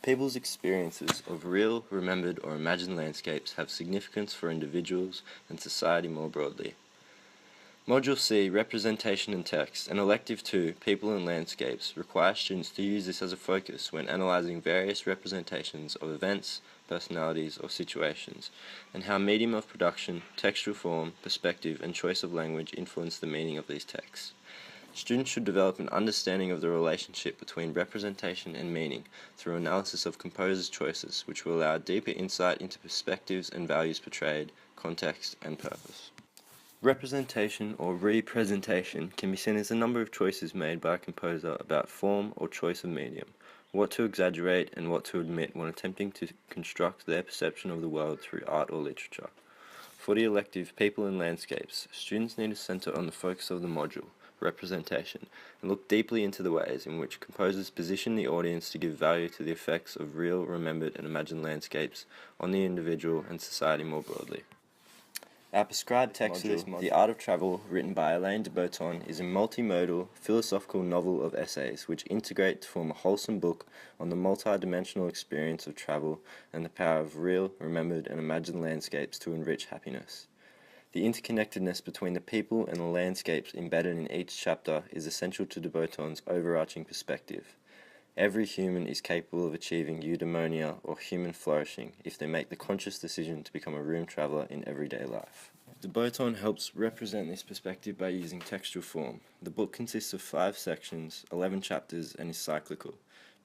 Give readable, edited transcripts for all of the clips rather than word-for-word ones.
People's experiences of real, remembered, or imagined landscapes have significance for individuals and society more broadly. Module C, Representation and Text, and Elective 2, People and Landscapes, require students to use this as a focus when analysing various representations of events, personalities, or situations, and how medium of production, textual form, perspective, and choice of language influence the meaning of these texts. Students should develop an understanding of the relationship between representation and meaning through analysis of composers' choices, which will allow deeper insight into perspectives and values portrayed, context, and purpose. Representation or representation can be seen as a number of choices made by a composer about form or choice of medium, what to exaggerate and what to omit when attempting to construct their perception of the world through art or literature. For the elective People and Landscapes, students need to centre on the focus of the module, representation, and look deeply into the ways in which composers position the audience to give value to the effects of real, remembered, and imagined landscapes on the individual and society more broadly. Our prescribed text module, The Art of Travel, written by Alain de Botton, is a multimodal, philosophical novel of essays which integrate to form a wholesome book on the multi-dimensional experience of travel and the power of real, remembered, and imagined landscapes to enrich happiness. The interconnectedness between the people and the landscapes embedded in each chapter is essential to de Botton's overarching perspective. Every human is capable of achieving eudaimonia or human flourishing if they make the conscious decision to become a room traveller in everyday life. De Botton helps represent this perspective by using textual form. The book consists of 5 sections, 11 chapters, and is cyclical,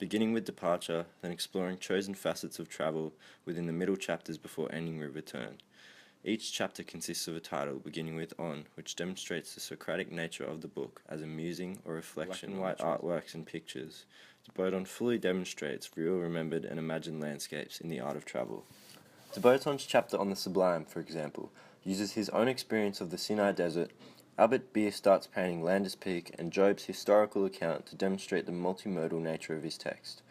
beginning with departure, then exploring chosen facets of travel within the middle chapters before ending with return. Each chapter consists of a title, beginning with On, which demonstrates the Socratic nature of the book as a musing or reflection on white artworks and pictures. De Botton fully demonstrates real, remembered, and imagined landscapes in the art of travel. De Botton's chapter on the sublime, for example, uses his own experience of the Sinai Desert. Albert Bierstadt's painting Landis Peak, and Job's historical account to demonstrate the multimodal nature of his text.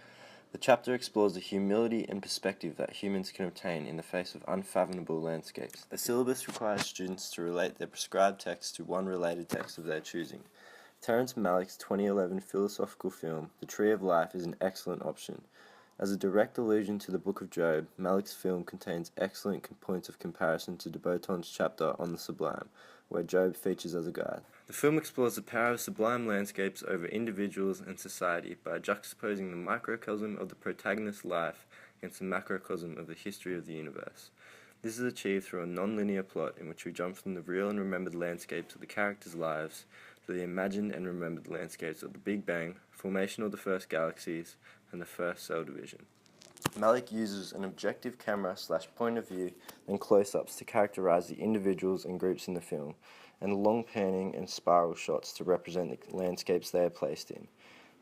The chapter explores the humility and perspective that humans can obtain in the face of unfathomable landscapes. The syllabus requires students to relate their prescribed text to one related text of their choosing. Terrence Malick's 2011 philosophical film, The Tree of Life, is an excellent option. As a direct allusion to the Book of Job, Malick's film contains excellent points of comparison to de Botton's chapter on the sublime, where Job features as a guide. The film explores the power of sublime landscapes over individuals and society by juxtaposing the microcosm of the protagonist's life against the macrocosm of the history of the universe. This is achieved through a non-linear plot in which we jump from the real and remembered landscapes of the characters' lives to the imagined and remembered landscapes of the Big Bang, formation of the first galaxies, and the first cell division. Malick uses an objective camera/point of view and close-ups to characterize the individuals and groups in the film, and long panning and spiral shots to represent the landscapes they are placed in.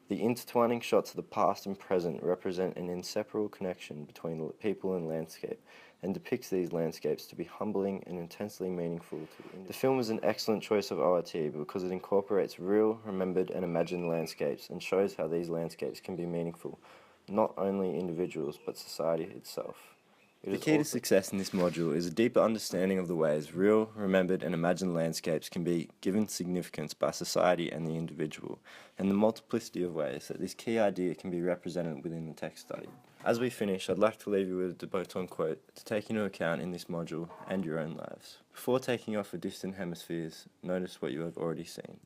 The intertwining shots of the past and present represent an inseparable connection between the people and landscape, and depicts these landscapes to be humbling and intensely meaningful to the film is an excellent choice of ORT because it incorporates real, remembered, and imagined landscapes and shows how these landscapes can be meaningful, not only individuals but society itself. The key to success in this module is a deeper understanding of the ways real, remembered, and imagined landscapes can be given significance by society and the individual, and the multiplicity of ways that this key idea can be represented within the text study. As we finish, I'd like to leave you with a de Botton quote to take into account in this module and your own lives. Before taking off for distant hemispheres, notice what you have already seen.